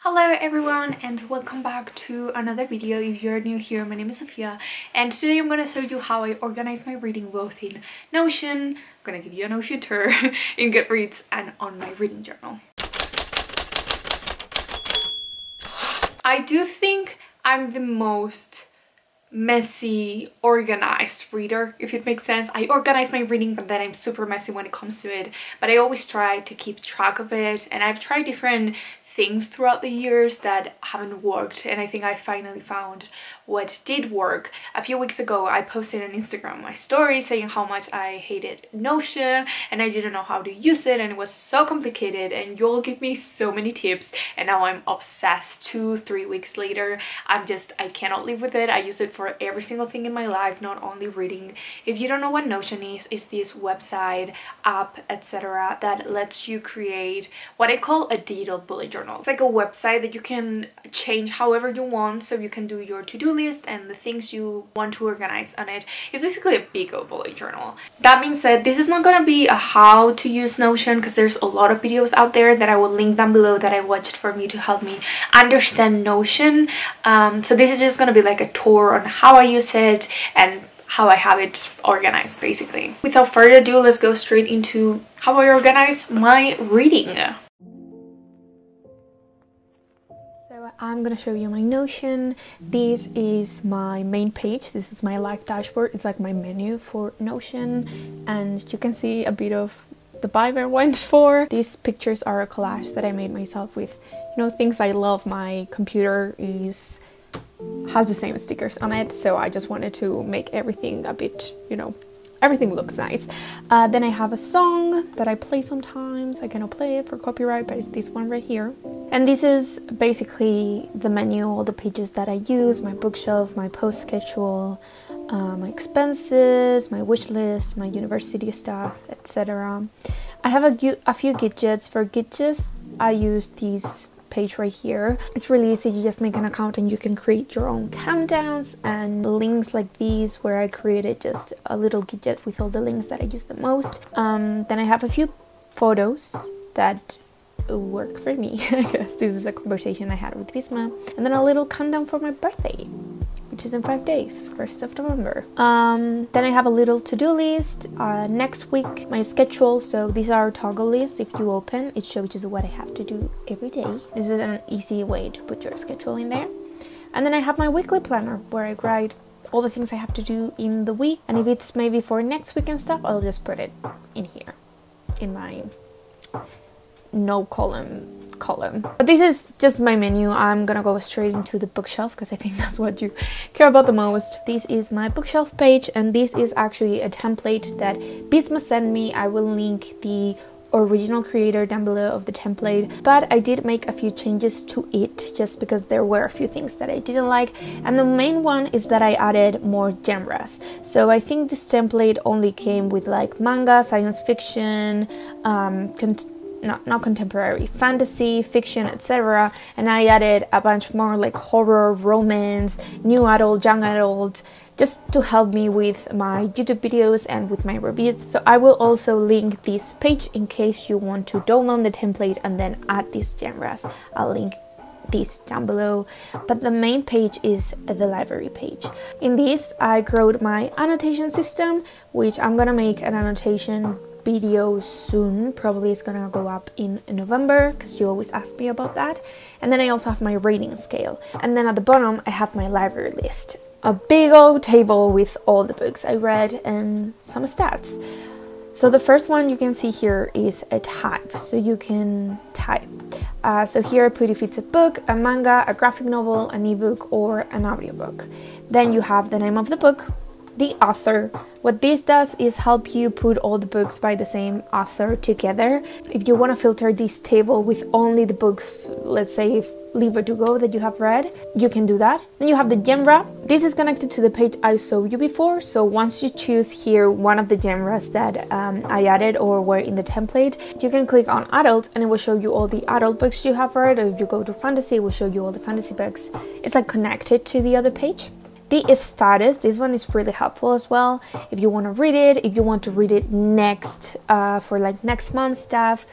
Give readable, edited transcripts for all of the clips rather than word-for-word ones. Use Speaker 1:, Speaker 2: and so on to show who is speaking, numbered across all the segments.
Speaker 1: Hello everyone and welcome back to another video. If you're new here, my name is Sofia and today I'm going to show you how I organize my reading both in Notion, I'm going to give you a Notion tour, in Goodreads and on my reading journal. I do think I'm the most messy, organized reader, if it makes sense. I organize my reading, but then I'm super messy when it comes to it, but I always try to keep track of it, and I've tried different things throughout the years that haven't worked, and I think I finally found what did work. A few weeks ago I posted on Instagram my story saying how much I hated Notion and I didn't know how to use it, and it was so complicated, and you all give me so many tips, and now I'm obsessed. 2-3 weeks later, I cannot live with it. I use it for every single thing in my life, not only reading. If you don't know what Notion is, it's this website, app, etc. that lets you create what I call a digital bullet journal. It's like a website that you can change however you want, so you can do your to-do list and the things you want to organize on it. It's basically a big bullet journal. That being said, this is not gonna be a how to use Notion, because there's a lot of videos out there that I will link down below that I watched for me to help me understand Notion. So this is just gonna be like a tour on how I use it and how I have it organized, basically. Without further ado, let's go straight into how I organize my reading. So I'm gonna show you my Notion. This is my main page. This is my life dashboard. It's like my menu for Notion, and you can see a bit of the vibe I went for. These pictures are a collage that I made myself with, you know, things I love. My computer has the same stickers on it, so I just wanted to make everything a bit, you know, everything looks nice. Then I have a song that I play sometimes. I cannot play it for copyright, but it's this one right here. And this is basically the menu, all the pages that I use, my bookshelf, my post schedule, my expenses, my wish list, my university stuff, etc. I have a few gadgets. For gadgets, I use these page right here. It's really easy. You just make an account and you can create your own countdowns and links like these, where I created just a little gadget with all the links that I use the most. Then I have a few photos that work for me. I guess this is a conversation I had with Visma. And then a little countdown for my birthday, which is in 5 days, 1st of November. Then I have a little to-do list. Next week, my schedule. So these are toggle lists. If you open, it shows you what I have to do every day. This is an easy way to put your schedule in there. And then I have my weekly planner, where I write all the things I have to do in the week. And if it's maybe for next week and stuff, I'll just put it in here, in my no column. But this is just my menu. I'm gonna go straight into the bookshelf, because I think that's what you care about the most. This is my bookshelf page, and this is actually a template that Bisma sent me. I will link the original creator down below of the template, but I did make a few changes to it just because there were a few things that I didn't like, and the main one is that I added more genres. So I think this template only came with like manga, science fiction, not contemporary, fantasy, fiction, etc. And I added a bunch more like horror, romance, new adult, young adult, just to help me with my YouTube videos and with my reviews. So I will also link this page in case you want to download the template and then add these genres. I'll link this down below, but the main page is the library page. In this, I created my annotation system, which I'm gonna make an annotation video soon. Probably it's gonna go up in November, because you always ask me about that. And then I also have my rating scale, and then at the bottom I have my library list, a big old table with all the books I read and some stats. So the first one you can see here is a type, so you can type. So here I put if it's a book, a manga, a graphic novel, an ebook, or an audiobook. Then you have the name of the book, the author. What this does is help you put all the books by the same author together. If you want to filter this table with only the books, let's say Leave to Go, that you have read, you can do that. Then you have the genre. This is connected to the page I showed you before, so once you choose here one of the genres that I added or were in the template, you can click on adult and it will show you all the adult books you have read, or if you go to fantasy, it will show you all the fantasy books. It's like connected to the other page. The status, this one is really helpful as well. If you want to read it, if you want to read it next, for like next month stuff,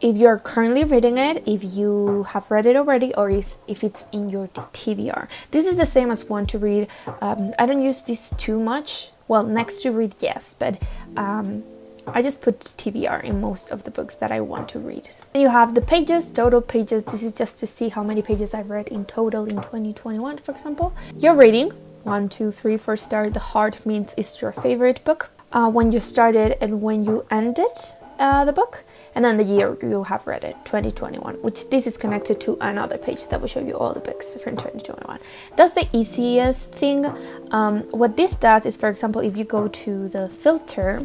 Speaker 1: if you're currently reading it, if you have read it already, or if it's in your TBR. This is the same as want to read. I don't use this too much. Well, next to read, yes, but I just put TBR in most of the books that I want to read. And you have the pages, total pages. This is just to see how many pages I've read in total in 2021, for example. Your rating, 1, 2, 3, 4 star. The heart means it's your favorite book. When you started and when you ended the book. And then the year you have read it, 2021, which this is connected to another page that will show you all the books from 2021. That's the easiest thing. What this does is, for example, if you go to the filter,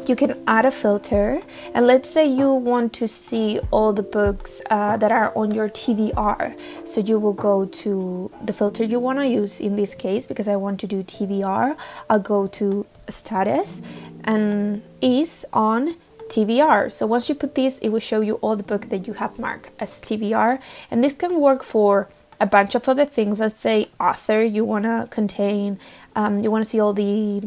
Speaker 1: you can add a filter, and let's say you want to see all the books that are on your TBR. So you will go to the filter you want to use. In this case, because I want to do TBR, I'll go to status and is on TBR. So once you put this, it will show you all the books that you have marked as TBR, and this can work for a bunch of other things. Let's say author, you want to contain, you want to see all the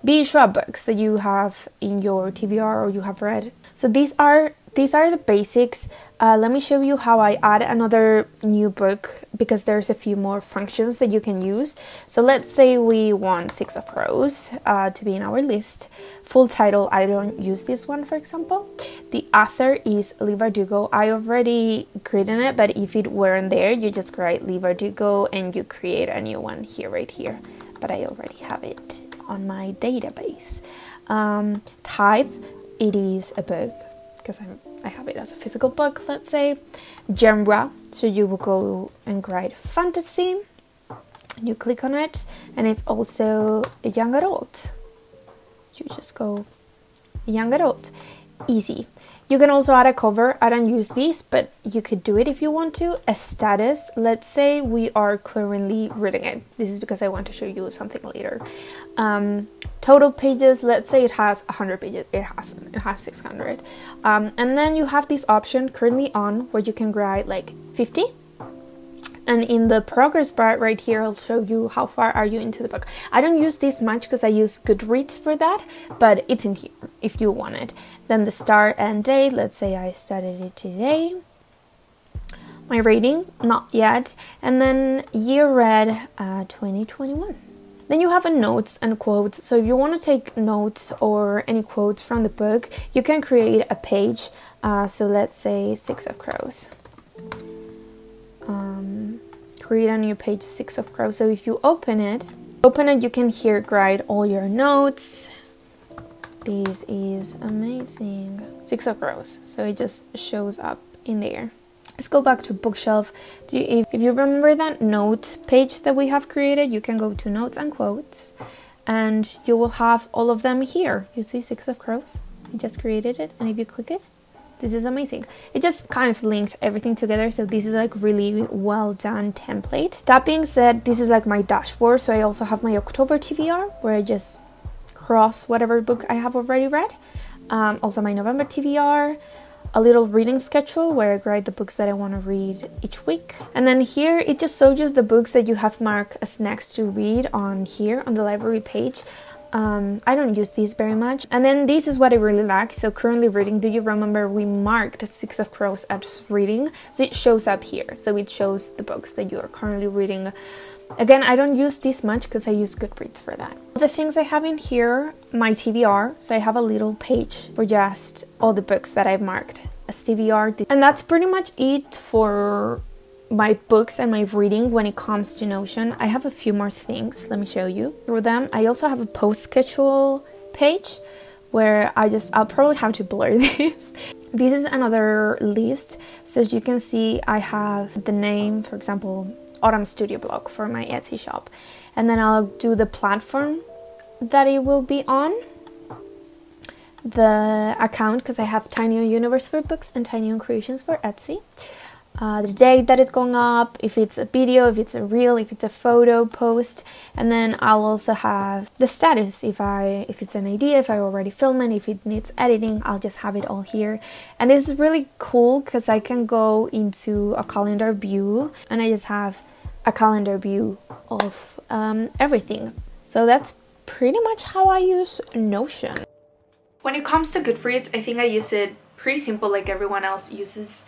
Speaker 1: visual books that you have in your TBR or you have read. So these are the basics. Let me show you how I add another new book, because there's a few more functions that you can use. So let's say we want Six of Crows to be in our list. Full title, I don't use this one, for example. The author is Leigh Bardugo. I already created it, but if it weren't there, you just write Leigh Bardugo and you create a new one here, right here. But I already have it on my database. Type, it is a book, because I have it as a physical book, let's say. Genre, so you will go and write fantasy, you click on it, and it's also a young adult. You just go young adult, easy. You can also add a cover. I don't use these, but you could do it if you want to. A status, let's say we are currently reading it. This is because I want to show you something later. Total pages, let's say it has 100 pages. It has 600. And then you have this option currently on where you can write like 50. And in the progress bar right here, I'll show you how far are you into the book. I don't use this much because I use Goodreads for that, but it's in here if you want it. Then the start and date, let's say I started it today. My rating, not yet. And then year read, 2021. Then you have a notes and quotes. So if you want to take notes or any quotes from the book, you can create a page. So let's say Six of Crows. Create a new page, Six of Crows. So if you open it, you can here write all your notes. This is amazing. Six of Crows. So it just shows up in there. Let's go back to bookshelf. If you remember that note page that we have created, you can go to notes and quotes, and you will have all of them here. You see Six of Crows? I just created it, and if you click it, this is amazing. It just kind of linked everything together, so this is like really well done template. That being said, this is like my dashboard, so I also have my October TBR where I just cross whatever book I have already read. Also my November TBR, a little reading schedule where I write the books that I want to read each week. And then here it just shows you the books that you have marked as next to read on here on the library page. I don't use these very much. And then this is what I really like. So currently reading, do you remember we marked Six of Crows as reading? So it shows up here. So it shows the books that you are currently reading. Again, I don't use this much because I use Goodreads for that. The things I have in here, my TBR. So I have a little page for just all the books that I've marked as TBR. And that's pretty much it for my books and my reading when it comes to Notion. I have a few more things. Let me show you through them. I also have a post schedule page where I'll probably have to blur this. This is another list. So as you can see, I have the name, for example, Autumn Studio Blog for my Etsy shop. And then I'll do the platform that it will be on, the account, because I have TinyOwnUniverse for books and TinyOwnCreations for Etsy. The date that it's going up, if it's a video, if it's a reel, if it's a photo post, and then I'll also have the status. If it's an idea, if I already film it, if it needs editing, I'll just have it all here. And this is really cool because I can go into a calendar view and I just have a calendar view of everything. So that's pretty much how I use Notion. When it comes to Goodreads, I think I use it pretty simple like everyone else uses.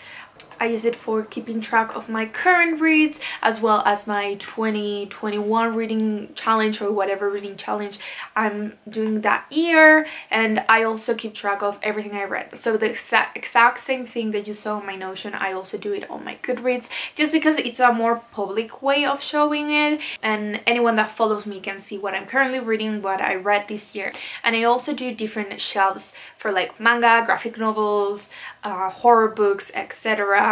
Speaker 1: I use it for keeping track of my current reads as well as my 2021 reading challenge or whatever reading challenge I'm doing that year, and I also keep track of everything I read. So the exact same thing that you saw on my Notion, I also do it on my Goodreads, just because it's a more public way of showing it, and anyone that follows me can see what I'm currently reading, what I read this year. And I also do different shelves for like manga, graphic novels, horror books, etc.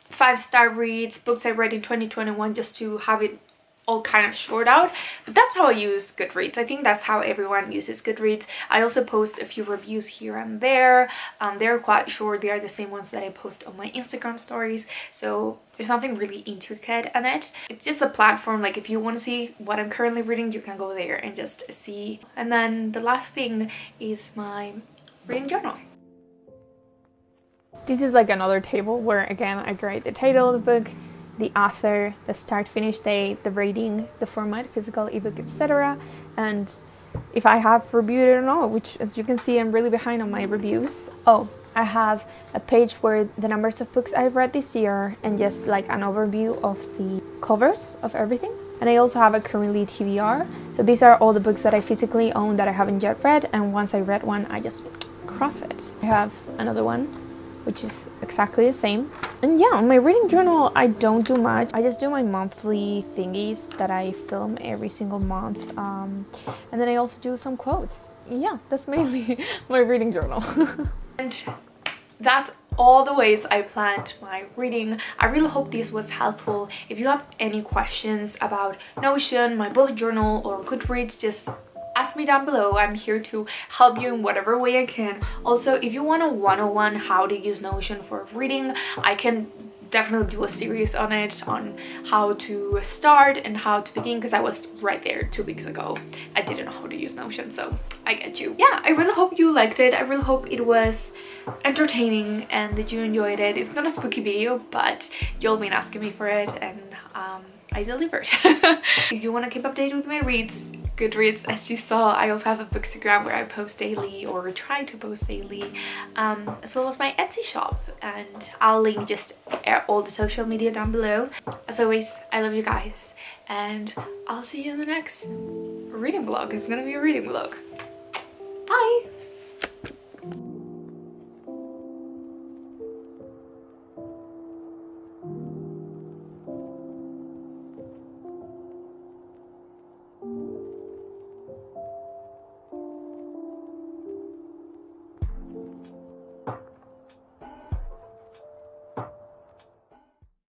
Speaker 1: 5-star reads, books I read in 2021, just to have it all kind of short out. But that's how I use Goodreads. I think that's how everyone uses Goodreads. I also post a few reviews here and there. They're quite short. They are the same ones that I post on my Instagram stories. So there's nothing really intricate in it. It's just a platform. Like if you want to see what I'm currently reading, you can go there and just see. And then the last thing is my reading journal. This is like another table where again I write the title of the book, the author, the start finish date, the rating, the format, physical, ebook, etc. And if I have reviewed it or not, which as you can see I'm really behind on my reviews. Oh, I have a page where the numbers of books I've read this year and just like an overview of the covers of everything. And I also have a currently TBR. So these are all the books that I physically own that I haven't yet read, and once I read one I just cross it. I have another one which is exactly the same. And yeah, on my reading journal I don't do much. I just do my monthly thingies that I film every single month, and then I also do some quotes. Yeah, that's mainly my reading journal. And that's all the ways I planned my reading. I really hope this was helpful. If you have any questions about Notion, my bullet journal, or Goodreads, just ask me down below. I'm here to help you in whatever way I can. Also, if you want a 101 how to use Notion for reading, I can definitely do a series on it, on how to start and how to begin, because I was right there 2 weeks ago. I didn't know how to use Notion, so I get you. Yeah, I really hope you liked it. I really hope it was entertaining and that you enjoyed it. It's not a spooky video, but you'll been asking me for it, and I delivered. If you want to keep updated with my reads, Goodreads, as you saw, I also have a bookstagram where I post daily, or try to post daily, as well as my Etsy shop, and I'll link just all the social media down below. As always, I love you guys, and I'll see you in the next reading vlog. It's gonna be a reading vlog.